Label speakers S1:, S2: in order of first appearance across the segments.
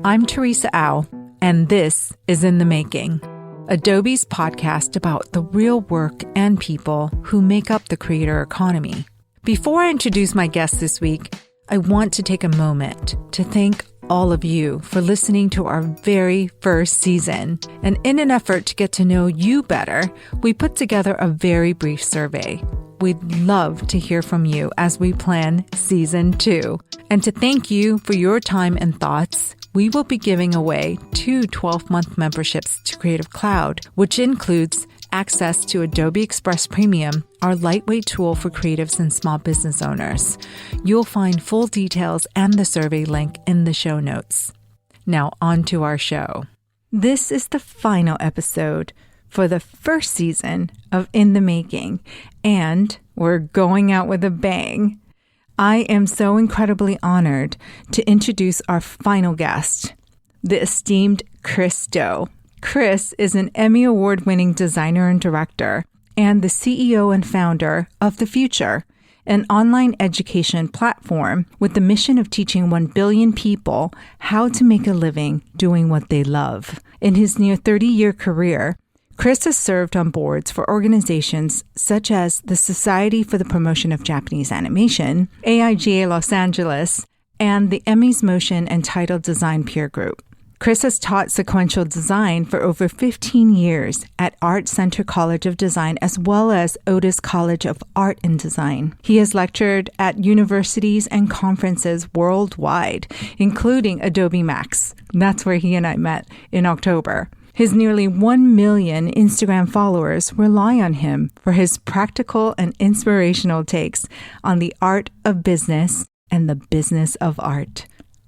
S1: I'm Teresa Au, and this is In the Making, Adobe's podcast about the real work and people who make up the creator economy. Before I introduce my guest this week, I want to take a moment to thank all of you for listening to our very first season. And in an effort to get to know you better, we put together a very brief survey. We'd love to hear from you as we plan season 2. And to thank you for your time and thoughts, we will be giving away 2 12-month memberships to Creative Cloud, which includes access to Adobe Express Premium, our lightweight tool for creatives and small business owners. You'll find full details and the survey link in the show notes. Now on to our show. This is the final episode for the first season of In the Making, and we're going out with a bang. I am so incredibly honored to introduce our final guest, the esteemed Chris Do. Chris is an Emmy Award-winning designer and director, and the CEO and founder of The Futur, an online education platform with the mission of teaching 1 billion people how to make a living doing what they love. In his near 30-year career, Chris has served on boards for organizations such as the Society for the Promotion of Japanese Animation, AIGA Los Angeles, and the Emmys Motion and Title Design Peer Group. Chris has taught sequential design for over 15 years at Art Center College of Design as well as Otis College of Art and Design. He has lectured at universities and conferences worldwide, including Adobe Max. That's where he and I met in October. His nearly 1 million Instagram followers rely on him for his practical and inspirational takes on the art of business and the business of art.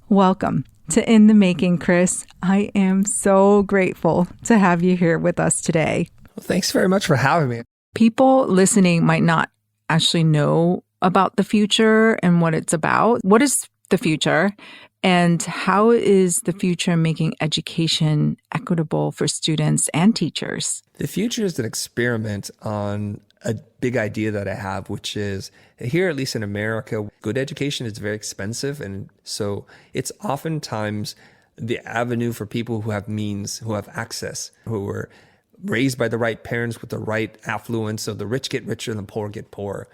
S1: Welcome to In the Making, Chris. I am so grateful to have you here with us today.
S2: Well, thanks very much for having me.
S1: People listening might not actually know about The Futur and what it's about. What is The Futur? And how is The Futur making education equitable for students and teachers?
S2: The Futur is an experiment on a big idea that I have, which is here, at least in America, good education is very expensive. And so it's oftentimes the avenue for people who have means, who have access, who were raised by the right parents with the right affluence. So the rich get richer and the poor get poorer.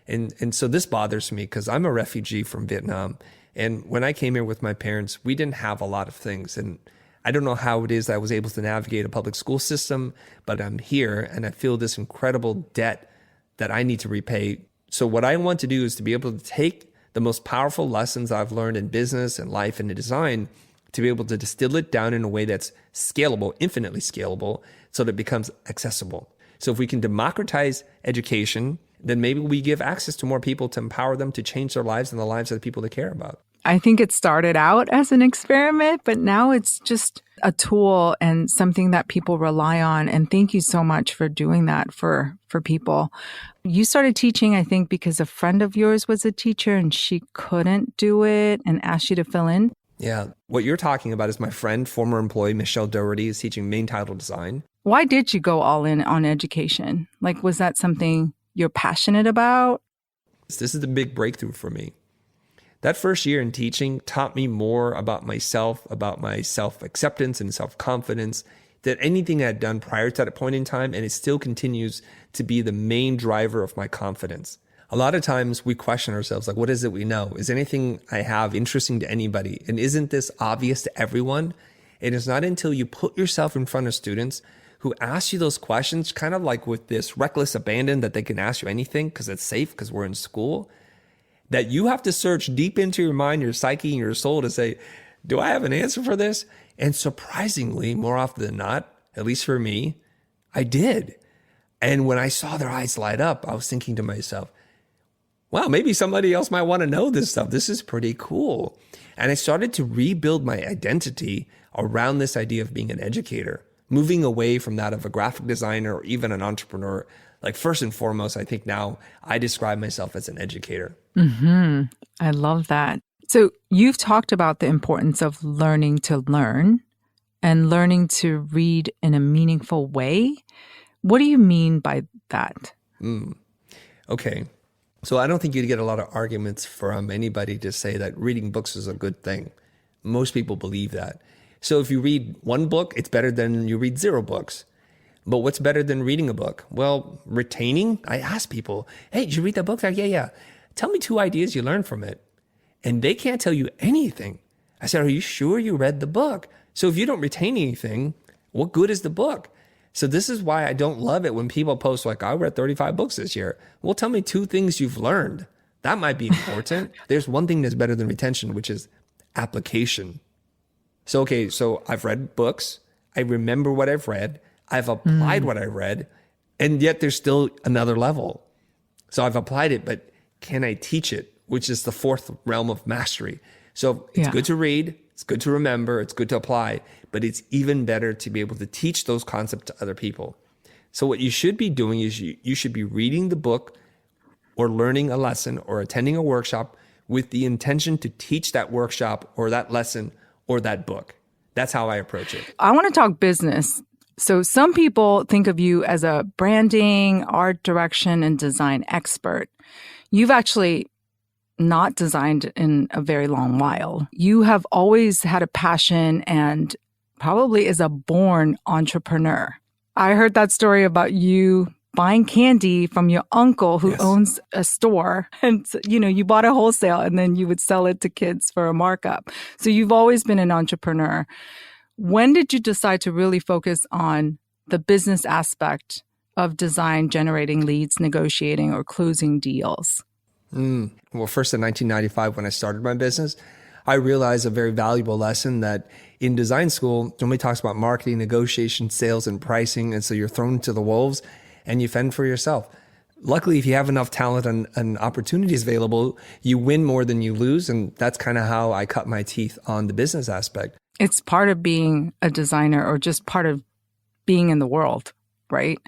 S2: And so this bothers me because I'm a refugee from Vietnam. And when I came here with my parents, we didn't have a lot of things. And I don't know how it is that I was able to navigate a public school system, but I'm here and I feel this incredible debt that I need to repay. So what I want to do is to be able to take the most powerful lessons I've learned in business and life and in design to be able to distill it down in a way that's scalable, infinitely scalable, so that it becomes accessible. So if we can democratize education, then maybe we give access to more people to empower them to change their lives and the lives of the people they care about.
S1: I think it started out as an experiment, but now it's just a tool and something that people rely on. And thank you so much for doing that for people. You started teaching, I think, because a friend of yours was a teacher and she couldn't do it and asked you to fill in.
S2: Yeah. What you're talking about is my friend, former employee, Michelle Doherty, is teaching main title design.
S1: Why did you go all in on education? Like, was that something you're passionate about?
S2: This is the big breakthrough for me. That first year in teaching taught me more about myself, about my self-acceptance and self-confidence than anything I had done prior to that point in time, and it still continues to be the main driver of my confidence. A lot of times we question ourselves, like, what is it we know? Is anything I have interesting to anybody? And isn't this obvious to everyone? It is not until you put yourself in front of students who ask you those questions, kind of like with this reckless abandon that they can ask you anything because it's safe because we're in school, that you have to search deep into your mind, your psyche, and your soul to say, do I have an answer for this? And surprisingly, more often than not, at least for me, I did. And when I saw their eyes light up, I was thinking to myself, wow, maybe somebody else might want to know this stuff. This is pretty cool. And I started to rebuild my identity around this idea of being an educator, moving away from that of a graphic designer or even an entrepreneur. Like, first and foremost, I think now I describe myself as an educator.
S1: Mm-hmm. I love that. So you've talked about the importance of learning to learn and learning to read in a meaningful way. What do you mean by that?
S2: Okay. So I don't think you'd get a lot of arguments from anybody to say that reading books is a good thing. Most people believe that. So if you read one book, it's better than you read 0 books. But what's better than reading a book? Well, retaining. I ask people, hey, did you read that book? They're like, yeah. Tell me 2 ideas you learned from it. And they can't tell you anything. I said, are you sure you read the book? So if you don't retain anything, what good is the book? So this is why I don't love it when people post like, I read 35 books this year. Well, tell me 2 things you've learned. That might be important. There's one thing that's better than retention, which is application. So I've read books. I remember what I've read. I've applied what I read. And yet there's still another level. So I've applied it, but can I teach it? Which is the 4th realm of mastery. So it's good to read. It's good to remember. It's good to apply. But it's even better to be able to teach those concepts to other people. So what you should be doing is you should be reading the book or learning a lesson or attending a workshop with the intention to teach that workshop or that lesson or that book. That's how I approach it.
S1: I want to talk business. So some people think of you as a branding, art direction, and design expert. You've actually not designed in a very long while. You have always had a passion and probably is a born entrepreneur. I heard that story about you buying candy from your uncle who owns a store. And, you bought a wholesale and then you would sell it to kids for a markup. So you've always been an entrepreneur. When did you decide to really focus on the business aspect of design, generating leads, negotiating, or closing deals?
S2: Well, first in 1995, when I started my business, I realized a very valuable lesson that in design school, nobody talks about marketing, negotiation, sales, and pricing. And so you're thrown to the wolves and you fend for yourself. Luckily, if you have enough talent and opportunities available, you win more than you lose. And that's kind of how I cut my teeth on the business aspect.
S1: It's part of being a designer or just part of being in the world, right?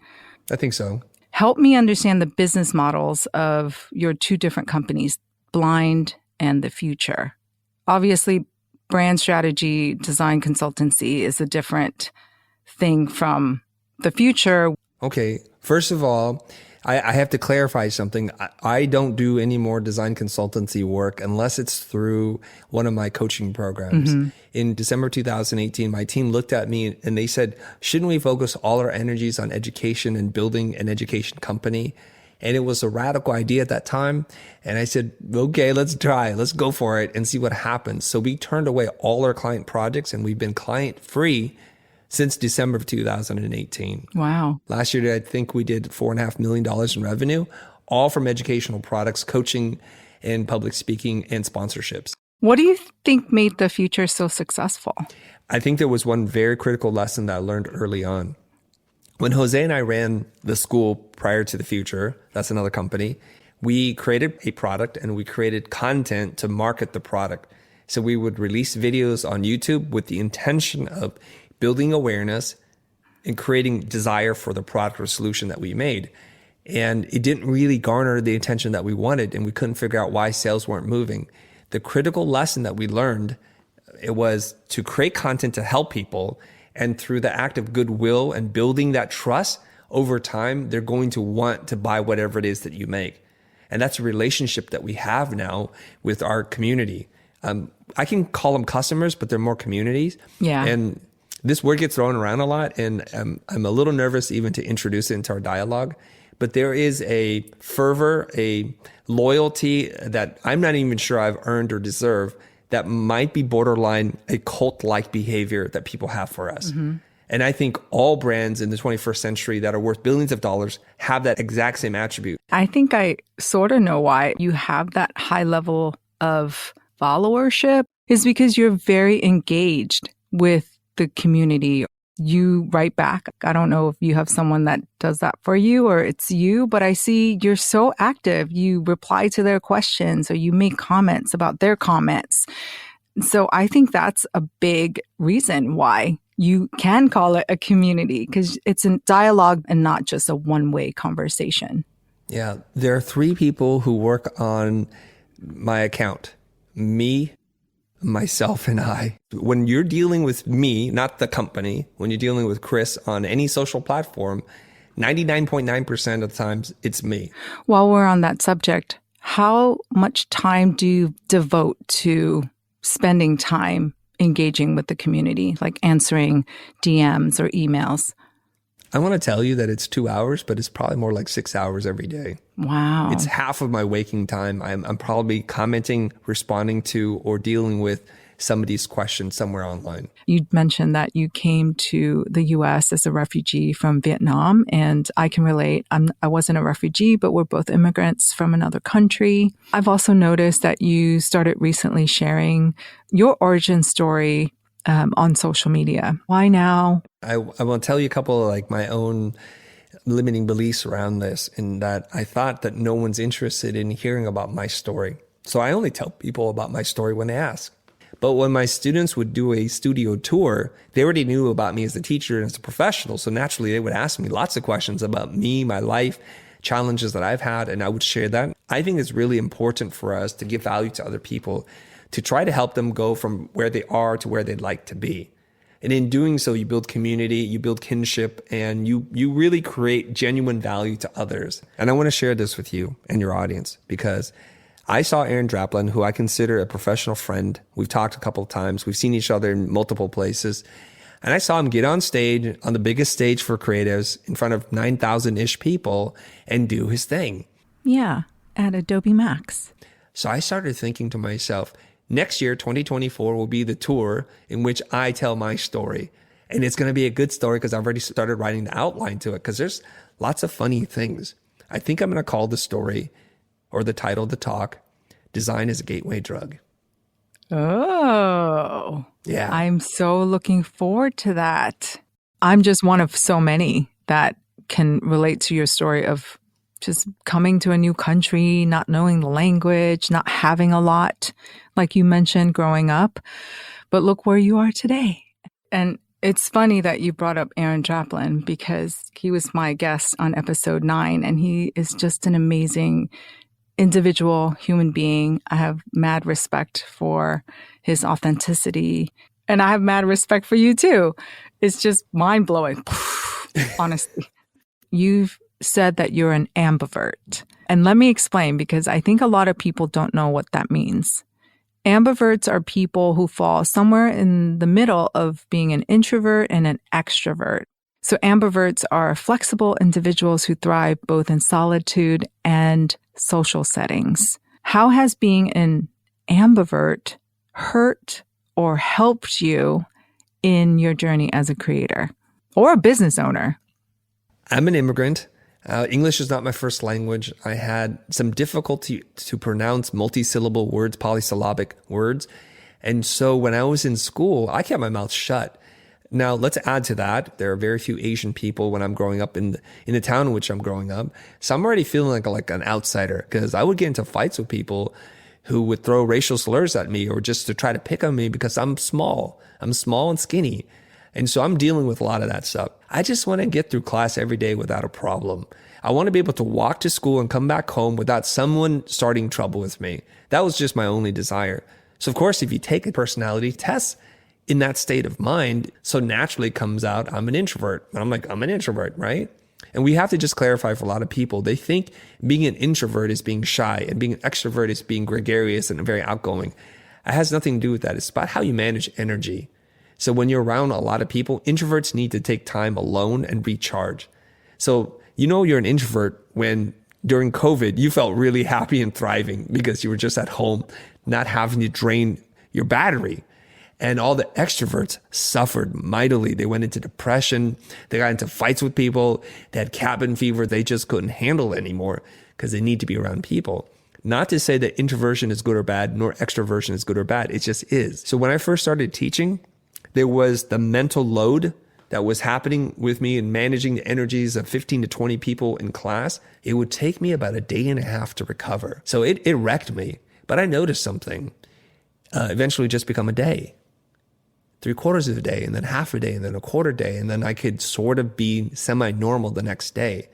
S2: I think so.
S1: Help me understand the business models of your 2 different companies, Blind and the Futur. Obviously, brand strategy, design consultancy is a different thing from the Futur.
S2: Okay. First of all, I have to clarify something. I don't do any more design consultancy work unless it's through one of my coaching programs. In December 2018, my team looked at me and they said, shouldn't we focus all our energies on education and building an education company? And it was a radical idea at that time. And I said, okay, let's try. Let's go for it and see what happens. So we turned away all our client projects and we've been client free since December of 2018.
S1: Wow.
S2: Last year, I think we did $4.5 million in revenue, all from educational products, coaching, and public speaking and sponsorships.
S1: What do you think made the Futur so successful?
S2: I think there was one very critical lesson that I learned early on. When Jose and I ran the school prior to the Futur, that's another company, we created a product and we created content to market the product. So we would release videos on YouTube with the intention of building awareness and creating desire for the product or solution that we made. And it didn't really garner the attention that we wanted, and we couldn't figure out why sales weren't moving. The critical lesson that we learned, it was to create content to help people, and through the act of goodwill and building that trust, over time, they're going to want to buy whatever it is that you make. And that's a relationship that we have now with our community. I can call them customers, but they're more communities.
S1: Yeah.
S2: And this word gets thrown around a lot, and I'm a little nervous even to introduce it into our dialogue. But there is a fervor, a loyalty that I'm not even sure I've earned or deserve that might be borderline a cult-like behavior that people have for us. And I think all brands in the 21st century that are worth billions of dollars have that exact same attribute.
S1: I think I sort of know why you have that high level of followership is because you're very engaged with the community. You write back. I don't know if you have someone that does that for you or it's you, but I see you're so active. You reply to their questions or you make comments about their comments. So I think that's a big reason why you can call it a community, because it's a dialogue and not just a one-way conversation.
S2: Yeah. There are 3 people who work on my account. Me, myself, and I. When you're dealing with me, not the company, when you're dealing with Chris on any social platform, 99.9% of the times it's me.
S1: While we're on that subject, how much time do you devote to spending time engaging with the community, like answering DMs or emails?
S2: I want to tell you that it's 2 hours, but it's probably more like 6 hours every day.
S1: Wow.
S2: It's half of my waking time. I'm probably commenting, responding to, or dealing with somebody's question somewhere online.
S1: You mentioned that you came to the U.S. as a refugee from Vietnam, and I can relate. I wasn't a refugee, but we're both immigrants from another country. I've also noticed that you started recently sharing your origin story on social media. Why now?
S2: I want to tell you a couple of like my own limiting beliefs around this, in that I thought that no one's interested in hearing about my story. So I only tell people about my story when they ask. But when my students would do a studio tour, they already knew about me as a teacher and as a professional. So naturally, they would ask me lots of questions about me, my life, challenges that I've had, and I would share that. I think it's really important for us to give value to other people, to try to help them go from where they are to where they'd like to be. And in doing so, you build community, you build kinship, and you really create genuine value to others. And I want to share this with you and your audience, because I saw Aaron Draplin, who I consider a professional friend. We've talked a couple of times. We've seen each other in multiple places. And I saw him get on stage, on the biggest stage for creatives, in front of 9,000-ish people, and do his thing.
S1: Yeah, at Adobe Max.
S2: So I started thinking to myself, next year, 2024, will be the tour in which I tell my story. And it's going to be a good story because I've already started writing the outline to it, because there's lots of funny things. I think I'm going to call the story, or the title of the talk, Design is a Gateway Drug.
S1: Oh,
S2: yeah.
S1: I'm so looking forward to that. I'm just one of so many that can relate to your story of just coming to a new country, not knowing the language, not having a lot, like you mentioned, growing up. But look where you are today. And it's funny that you brought up Aaron Draplin, because he was my guest on episode 9, and he is just an amazing individual human being. I have mad respect for his authenticity, and I have mad respect for you too. It's just mind blowing, honestly. You've said that you're an ambivert, and let me explain, because I think a lot of people don't know what that means. Ambiverts are people who fall somewhere in the middle of being an introvert and an extrovert. So ambiverts are flexible individuals who thrive both in solitude and social settings. How has being an ambivert hurt or helped you in your journey as a creator or a business owner?
S2: I'm an immigrant. English is not my first language. I had some difficulty to pronounce multi-syllable words, polysyllabic words. And so when I was in school, I kept my mouth shut. Now, let's add to that, there are very few Asian people when I'm growing up in the town in which I'm growing up. So I'm already feeling like an outsider, because I would get into fights with people who would throw racial slurs at me, or just to try to pick on me because I'm small. I'm small and skinny. And so I'm dealing with a lot of that stuff. I just want to get through class every day without a problem. I want to be able to walk to school and come back home without someone starting trouble with me. That was just my only desire. So of course, if you take a personality test in that state of mind, so naturally it comes out, I'm an introvert. And I'm like, I'm an introvert, right? And we have to just clarify for a lot of people. They think being an introvert is being shy, and being an extrovert is being gregarious and very outgoing. It has nothing to do with that. It's about how you manage energy. So when you're around a lot of people, introverts need to take time alone and recharge. So you know you're an introvert when during COVID, you felt really happy and thriving because you were just at home, not having to drain your battery. And all the extroverts suffered mightily. They went into depression. They got into fights with people. They had cabin fever. They just couldn't handle it anymore because they need to be around people. Not to say that introversion is good or bad, nor extroversion is good or bad. It just is. So when I first started teaching, there was the mental load that was happening with me in managing the energies of 15 to 20 people in class. It would take me about a day and a half to recover. So it wrecked me. But I noticed something. Eventually just become a day. 3/4 of a day, and then half a day, and then a quarter day. And then I could sort of be semi-normal the next day.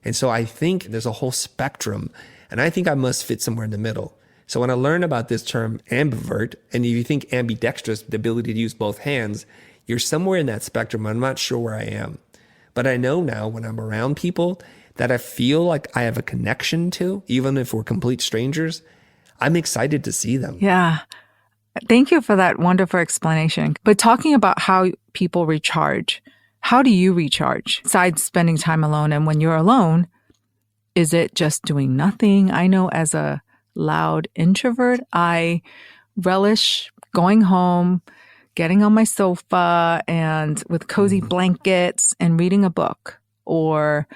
S2: And so I think there's a whole spectrum, and I think I must fit somewhere in the middle. So when I learned about this term ambivert, and if you think ambidextrous, the ability to use both hands, you're somewhere in that spectrum. I'm not sure where I am. But I know now when I'm around people that I feel like I have a connection to, even if we're complete strangers, I'm excited to see them.
S1: Yeah. Thank you for that wonderful explanation. But talking about how people recharge, how do you recharge? Besides spending time alone, and when you're alone, is it just doing nothing? I know as a loud introvert, I relish going home, getting on my sofa and with cozy blankets and reading a book or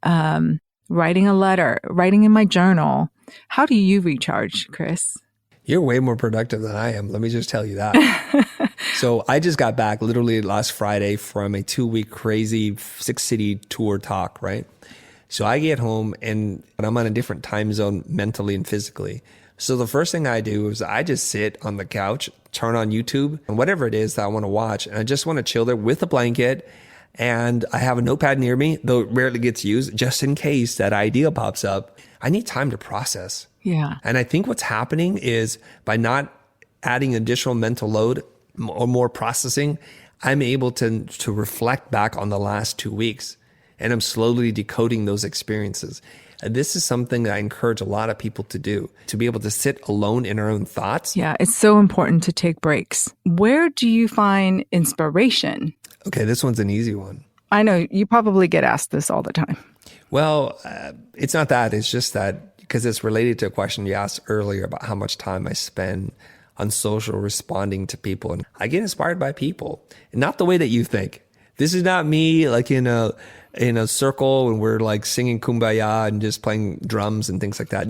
S1: writing a letter, writing in my journal. How do you recharge, Chris?
S2: You're way more productive than I am. Let me just tell you that. So I just got back literally last Friday from a 2-week crazy 6-city tour talk, right? So I get home and I'm on a different time zone mentally and physically. So the first thing I do is I just sit on the couch, turn on YouTube and whatever it is that I want to watch. And I just want to chill there with a blanket. And I have a notepad near me, though it rarely gets used, just in case that idea pops up. I need time to process.
S1: Yeah.
S2: And I think what's happening is by not adding additional mental load or more processing, I'm able to reflect back on the last 2 weeks. And I'm slowly decoding those experiences. And this is something that I encourage a lot of people to do, to be able to sit alone in our own thoughts.
S1: Yeah, it's so important to take breaks. Where do you find inspiration?
S2: Okay, this one's an easy one.
S1: I know you probably get asked this all the time.
S2: Well, it's not that. It's just that because it's related to a question you asked earlier about how much time I spend on social responding to people. And I get inspired by people, and not the way that you think. This is not me like in a circle and we're like singing Kumbaya and just playing drums and things like that.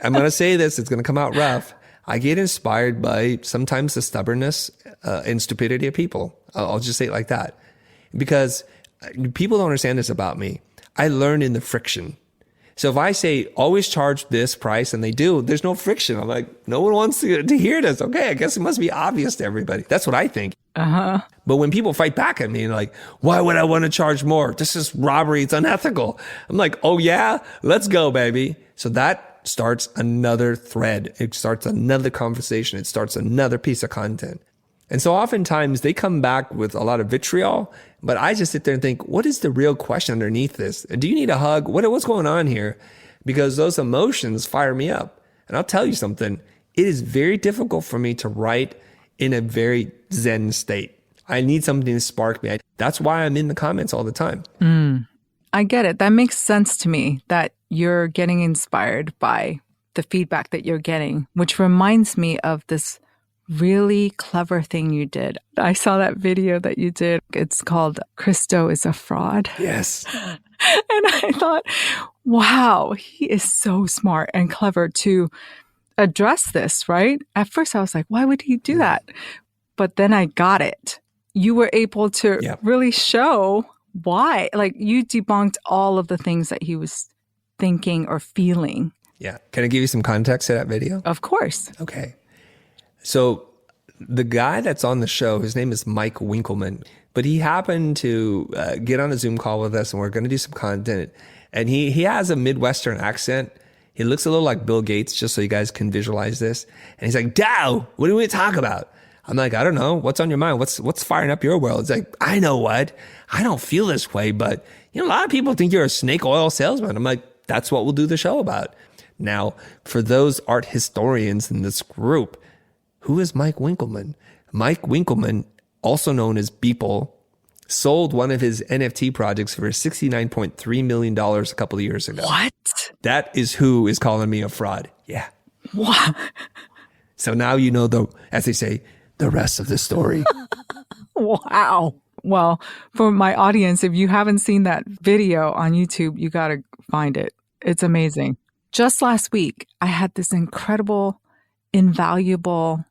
S2: I'm going to say this, it's going to come out rough. I get inspired by sometimes the stubbornness and stupidity of people. I'll just say it like that. Because people don't understand this about me. I learn in the friction. So if I say, always charge this price, and they do, there's no friction. I'm like, no one wants to hear this. Okay, I guess it must be obvious to everybody. That's what I think. But when people fight back at me and like, why would I want to charge more? This is robbery. It's unethical. I'm like, oh yeah, let's go, baby. So that starts another thread. It starts another conversation. It starts another piece of content. And so oftentimes they come back with a lot of vitriol, but I just sit there and think, what is the real question underneath this? Do you need a hug? What's going on here? Because those emotions fire me up. And I'll tell you something, it is very difficult for me to write in a very zen state. I need something to spark me. That's why I'm in the comments all the time.
S1: I get it. That makes sense to me that you're getting inspired by the feedback that you're getting, which reminds me of this really clever thing you did. I saw that video that you did. It's called Christo is a Fraud.
S2: Yes.
S1: And I thought, wow, he is so smart and clever to address this, right? At first I was like, why would he do that? But then I got it. You were able to really show why. Like you debunked all of the things that he was thinking or feeling.
S2: Yeah. Can I give you some context to that video?
S1: Of course.
S2: Okay. So the guy that's on the show, his name is Mike Winkleman, but he happened to get on a Zoom call with us and we're going to do some content. And he has a Midwestern accent. He looks a little like Bill Gates, just so you guys can visualize this. And he's like, Dow, what do we talk about? I'm like, I don't know. What's on your mind? What's firing up your world? It's like, I know what. I don't feel this way, but a lot of people think you're a snake oil salesman. I'm like, that's what we'll do the show about. Now, for those art historians in this group, who is Mike Winkleman? Mike Winkleman, also known as Beeple, sold one of his NFT projects for $69.3 million a couple of years ago.
S1: What?
S2: That is who is calling me a fraud. Yeah.
S1: What?
S2: So now you know as they say, the rest of the story.
S1: Wow. Well, for my audience, if you haven't seen that video on YouTube, you got to find it. It's amazing. Just last week, I had this incredible, invaluable,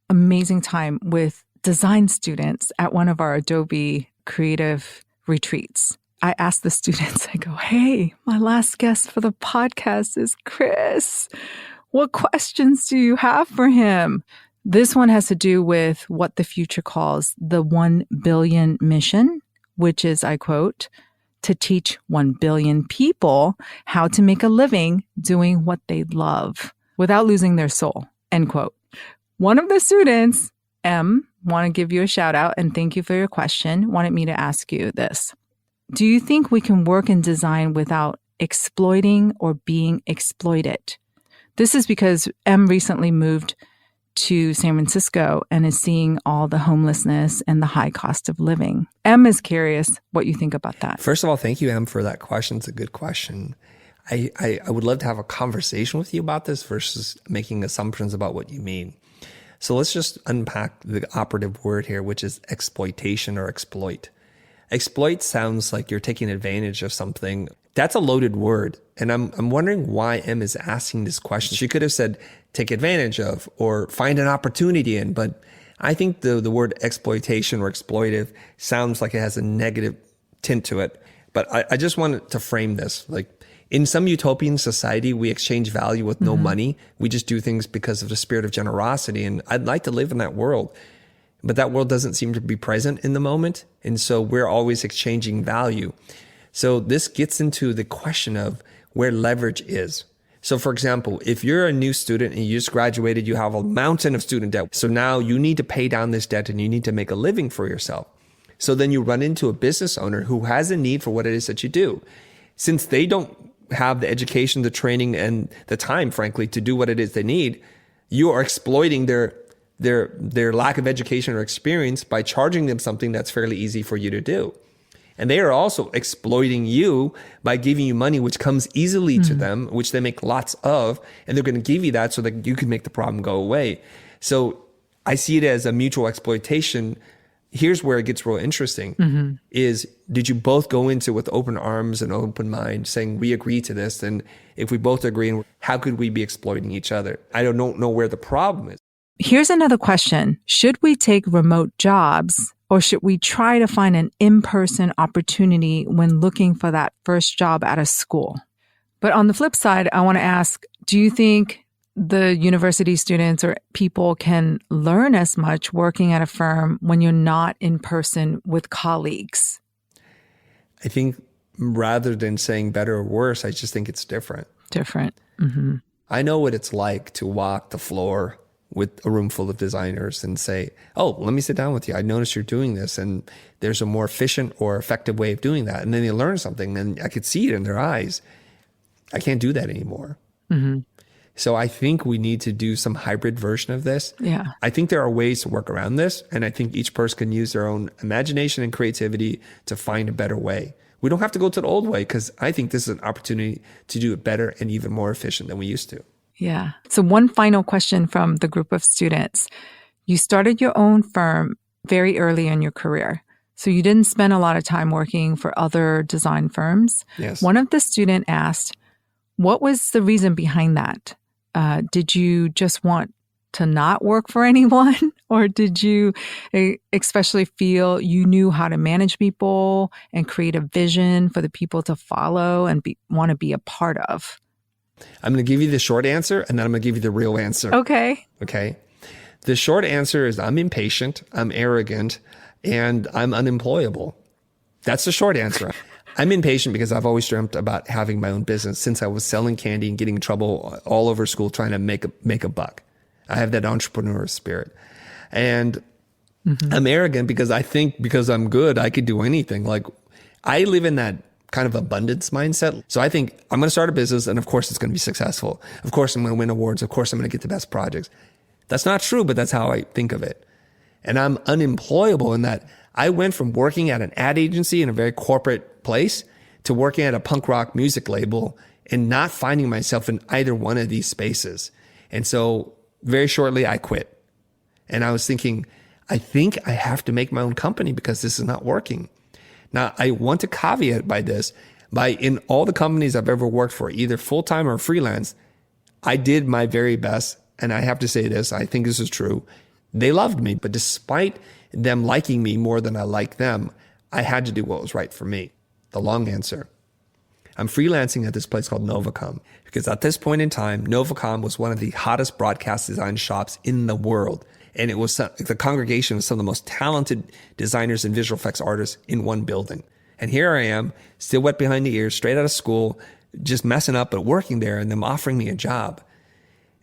S1: amazing time with design students at one of our Adobe Creative Retreats. I asked the students, I go, hey, my last guest for the podcast is Chris. What questions do you have for him? This one has to do with what the Futur calls the 1 billion mission, which is, I quote, to teach 1 billion people how to make a living doing what they love without losing their soul, end quote. One of the students, M, want to give you a shout out and thank you for your question, wanted me to ask you this. Do you think we can work in design without exploiting or being exploited? This is because M recently moved to San Francisco and is seeing all the homelessness and the high cost of living. Em is curious what you think about that.
S2: First of all, thank you, Em, for that question. It's a good question. I would love to have a conversation with you about this versus making assumptions about what you mean. So let's just unpack the operative word here, which is exploitation or exploit. Exploit sounds like you're taking advantage of something. That's a loaded word. And I'm wondering why Em is asking this question. She could have said, take advantage of or find an opportunity in. But I think the word exploitation or exploitive sounds like it has a negative tint to it. But I just wanted to frame this. Like in some utopian society, we exchange value with no money. We just do things because of the spirit of generosity. And I'd like to live in that world. But that world doesn't seem to be present in the moment. And so we're always exchanging value. So this gets into the question of where leverage is. So for example, if you're a new student and you just graduated, you have a mountain of student debt. So now you need to pay down this debt and you need to make a living for yourself. So then you run into a business owner who has a need for what it is that you do. Since they don't have the education, the training, and the time, frankly, to do what it is they need, you are exploiting their lack of education or experience by charging them something that's fairly easy for you to do. And they are also exploiting you by giving you money, which comes easily to them, which they make lots of, and they're going to give you that so that you can make the problem go away. So I see it as a mutual exploitation. Here's where it gets real interesting is, did you both go into with open arms and open mind saying, we agree to this? And if we both agree, how could we be exploiting each other? I don't know where the problem is.
S1: Here's another question. Should we take remote jobs, or should we try to find an in-person opportunity when looking for that first job at a school? But on the flip side, I want to ask, do you think the university students or people can learn as much working at a firm when you're not in person with colleagues?
S2: I think rather than saying better or worse, I just think it's different.
S1: Different.
S2: I know what it's like to walk the floor with a room full of designers and say, oh, let me sit down with you. I noticed you're doing this and there's a more efficient or effective way of doing that. And then they learn something and I could see it in their eyes. I can't do that anymore. So I think we need to do some hybrid version of this.
S1: Yeah.
S2: I think there are ways to work around this. And I think each person can use their own imagination and creativity to find a better way. We don't have to go to the old way because I think this is an opportunity to do it better and even more efficient than we used to.
S1: Yeah. So one final question from the group of students. You started your own firm very early in your career. So you didn't spend a lot of time working for other design firms.
S2: Yes.
S1: One of the students asked, what was the reason behind that? Did you just want to not work for anyone? Or did you especially feel you knew how to manage people and create a vision for the people to follow and want to be a part of?
S2: I'm going to give you the short answer and then I'm going to give you the real answer.
S1: Okay.
S2: The short answer is I'm impatient, I'm arrogant, and I'm unemployable. That's the short answer. I'm impatient because I've always dreamt about having my own business since I was selling candy and getting in trouble all over school trying to make a buck. I have that entrepreneur spirit. And I'm arrogant because I think because I'm good, I could do anything. Like I live in that kind of abundance mindset. So I think I'm going to start a business and of course it's going to be successful. Of course I'm going to win awards. Of course I'm going to get the best projects. That's not true, but that's how I think of it. And I'm unemployable in that I went from working at an ad agency in a very corporate place to working at a punk rock music label and not finding myself in either one of these spaces. And so very shortly I quit. And I was thinking, I think I have to make my own company because this is not working. Now, I want to caveat in all the companies I've ever worked for, either full-time or freelance, I did my very best. And I have to say this, I think this is true. They loved me, but despite them liking me more than I like them, I had to do what was right for me. The long answer. I'm freelancing at this place called Novacom because at this point in time, Novacom was one of the hottest broadcast design shops in the world. And it was the congregation of some of the most talented designers and visual effects artists in one building. And here I am, still wet behind the ears, straight out of school, just messing up, but working there and them offering me a job.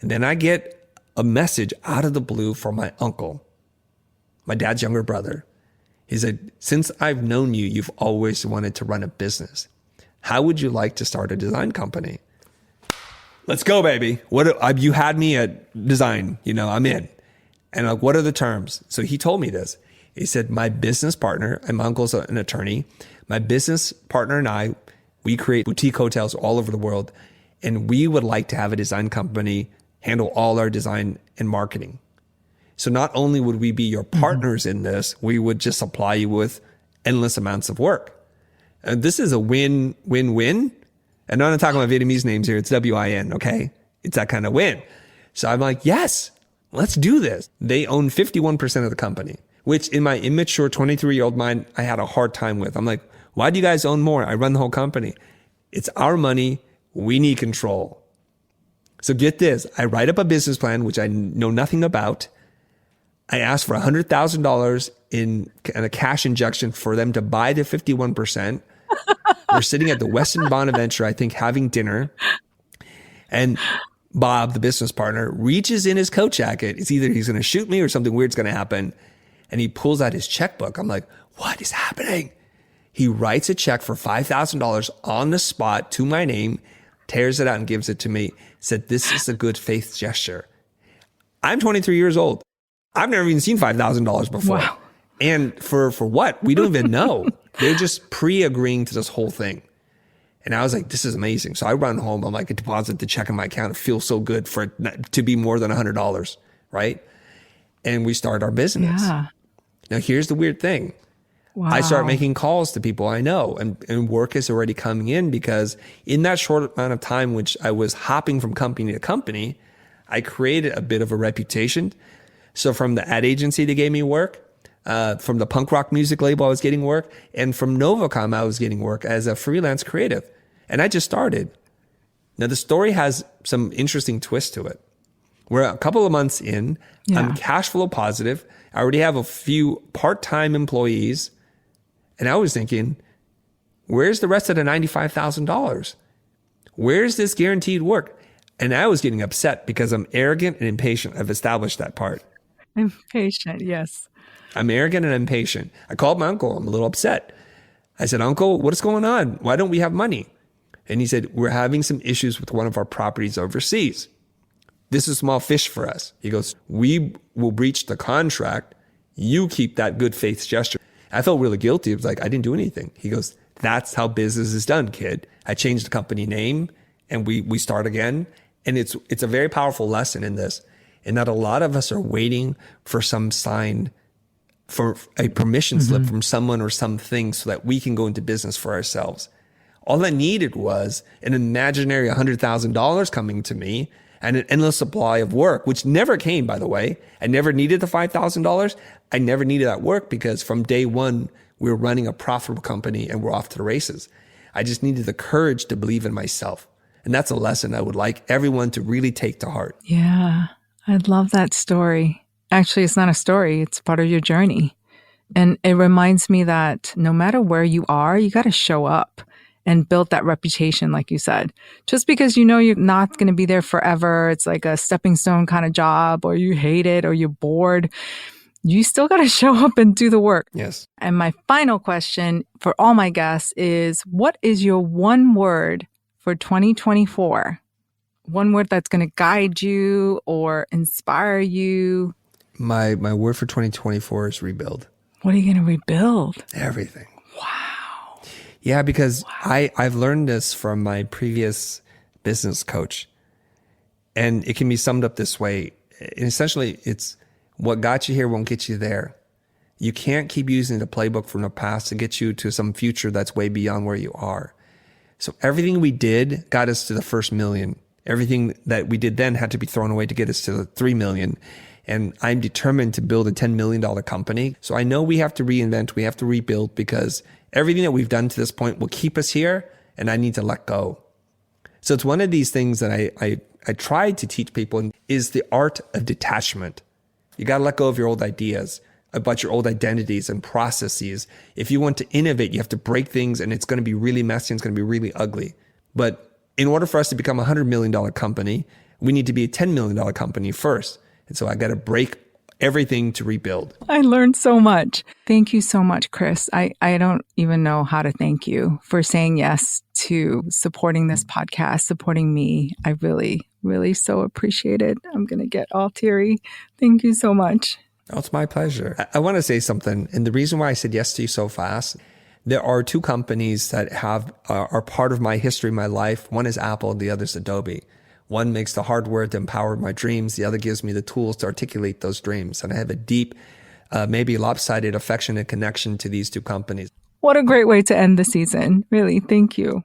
S2: And then I get a message out of the blue from my uncle, my dad's younger brother. He said, since I've known you, you've always wanted to run a business. How would you like to start a design company? Let's go, baby. You had me at design, I'm in. And like, what are the terms? So he told me this. He said, my business partner, and my uncle's an attorney, my business partner and I, we create boutique hotels all over the world. And we would like to have a design company handle all our design and marketing. So not only would we be your partners in this, we would just supply you with endless amounts of work. And this is a win-win-win. And I'm not talking about Vietnamese names here. It's WIN, okay? It's that kind of win. So I'm like, yes, let's do this. They own 51% of the company, which in my immature 23-year-old mind, I had a hard time with. I'm like, why do you guys own more? I run the whole company. It's our money. We need control. So get this. I write up a business plan, which I know nothing about. I asked for $100,000 in a cash injection for them to buy the 51%. We're sitting at the Westin Bonaventure, I think, having dinner. And Bob, the business partner, reaches in his coat jacket. It's either he's going to shoot me or something weird's going to happen. And he pulls out his checkbook. I'm like, what is happening? He writes a check for $5,000 on the spot to my name, tears it out and gives it to me. Said, this is a good faith gesture. I'm 23 years old. I've never even seen $5,000 before.
S1: Wow.
S2: And for what? We don't even know. They're just pre-agreeing to this whole thing. And I was like, this is amazing. So I run home. I'm like, I deposit the check in my account. It feels so good for it to be more than $100, right? And we start our business.
S1: Yeah.
S2: Now, here's the weird thing.
S1: Wow.
S2: I start making calls to people I know, and work is already coming in, because in that short amount of time, which I was hopping from company to company, I created a bit of a reputation. So from the ad agency, they gave me work. From the punk rock music label, I was getting work. And from Novacom, I was getting work as a freelance creative. And I just started. Now, the story has some interesting twists to it. We're a couple of months in. Yeah. I'm cash flow positive. I already have a few part-time employees. And I was thinking, where's the rest of the $95,000? Where's this guaranteed work? And I was getting upset because I'm arrogant and impatient. I've established that part.
S1: Impatient, yes.
S2: I'm arrogant and impatient. I called my uncle. I'm a little upset. I said, Uncle, what is going on? Why don't we have money? And he said, we're having some issues with one of our properties overseas. This is small fish for us. He goes, we will breach the contract. You keep that good faith gesture. I felt really guilty. It was like, I didn't do anything. He goes, that's how business is done, kid. I changed the company name and we start again. And it's a very powerful lesson in this, in that a lot of us are waiting for some sign, for a permission slip from someone or something so that we can go into business for ourselves. All I needed was an imaginary $100,000 coming to me and an endless supply of work, which never came, by the way. I never needed the $5,000. I never needed that work because from day one, we were running a profitable company and we're off to the races. I just needed the courage to believe in myself. And that's a lesson I would like everyone to really take to heart.
S1: Yeah, I love that story. Actually, it's not a story. It's part of your journey. And it reminds me that no matter where you are, you got to show up and build that reputation, like you said. Just because you know you're not going to be there forever, it's like a stepping stone kind of job, or you hate it, or you're bored, you still got to show up and do the work.
S2: Yes.
S1: And my final question for all my guests is, what is your one word for 2024? One word that's going to guide you or inspire you?
S2: My word for 2024 is rebuild.
S1: What are you going to rebuild?
S2: Everything.
S1: Wow.
S2: Yeah, because I've learned this from my previous business coach. And it can be summed up this way. And essentially, it's what got you here won't get you there. You can't keep using the playbook from the past to get you to some future that's way beyond where you are. So everything we did got us to the first million. Everything that we did then had to be thrown away to get us to the 3 million. And I'm determined to build a $10 million company. So I know we have to reinvent, we have to rebuild, because everything that we've done to this point will keep us here, and I need to let go. So it's one of these things that I tried to teach people is the art of detachment. You got to let go of your old ideas about your old identities and processes. If you want to innovate, you have to break things, and it's going to be really messy and it's going to be really ugly. But in order for us to become a $100 million company, we need to be a $10 million company first. And so I got to break everything to rebuild. I learned so much. Thank you so much, Chris. I don't even know how to thank you for saying yes to supporting this podcast, supporting me. I really,
S1: Really so appreciate it. I'm going to get all teary. Thank you so much.
S2: Oh, it's my pleasure. I want to say something. And the reason why I said yes to you so fast, there are two companies that are part of my history, my life. One is Apple, the other is Adobe. One makes the hardware to empower my dreams. The other gives me the tools to articulate those dreams. And I have a deep, maybe lopsided, affectionate connection to these two companies.
S1: What a great way to end the season. Really, thank you.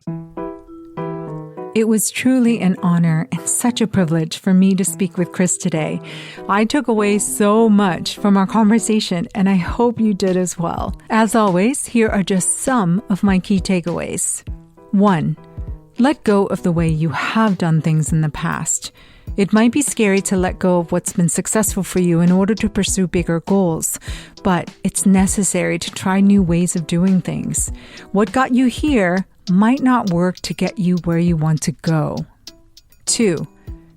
S1: It was truly an honor and such a privilege for me to speak with Chris today. I took away so much from our conversation, and I hope you did as well. As always, here are just some of my key takeaways. 1. Let go of the way you have done things in the past. It might be scary to let go of what's been successful for you in order to pursue bigger goals, but it's necessary to try new ways of doing things. What got you here might not work to get you where you want to go. 2.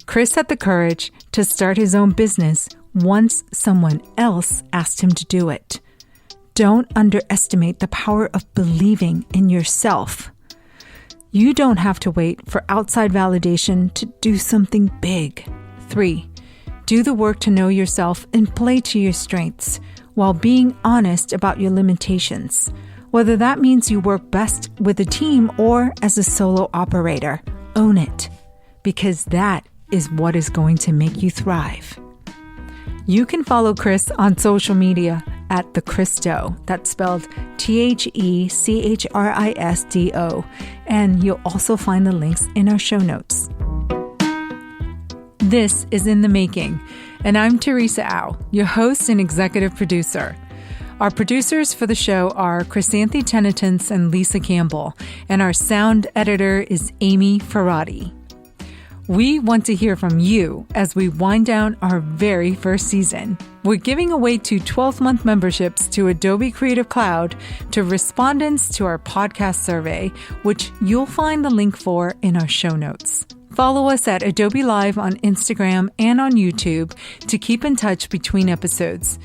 S1: Chris had the courage to start his own business once someone else asked him to do it. Don't underestimate the power of believing in yourself. You don't have to wait for outside validation to do something big. 3. Do the work to know yourself and play to your strengths while being honest about your limitations. Whether that means you work best with a team or as a solo operator, own it, because that is what is going to make you thrive. You can follow Chris on social media at The Christo. That's spelled TheChrisdo. And you'll also find the links in our show notes. This is In the Making, and I'm Teresa Au, your host and executive producer. Our producers for the show are Chrysanthi Tenitence and Lisa Campbell, and our sound editor is Amy Ferrati. We want to hear from you as we wind down our very first season. We're giving away 2 12-month memberships to Adobe Creative Cloud to respondents to our podcast survey, which you'll find the link for in our show notes. Follow us at Adobe Live on Instagram and on YouTube to keep in touch between episodes.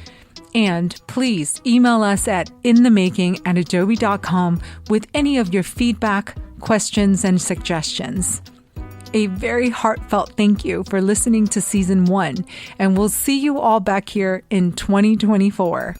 S1: And please email us at inthemaking@adobe.com with any of your feedback, questions, and suggestions. A very heartfelt thank you for listening to Season 1, and we'll see you all back here in 2024.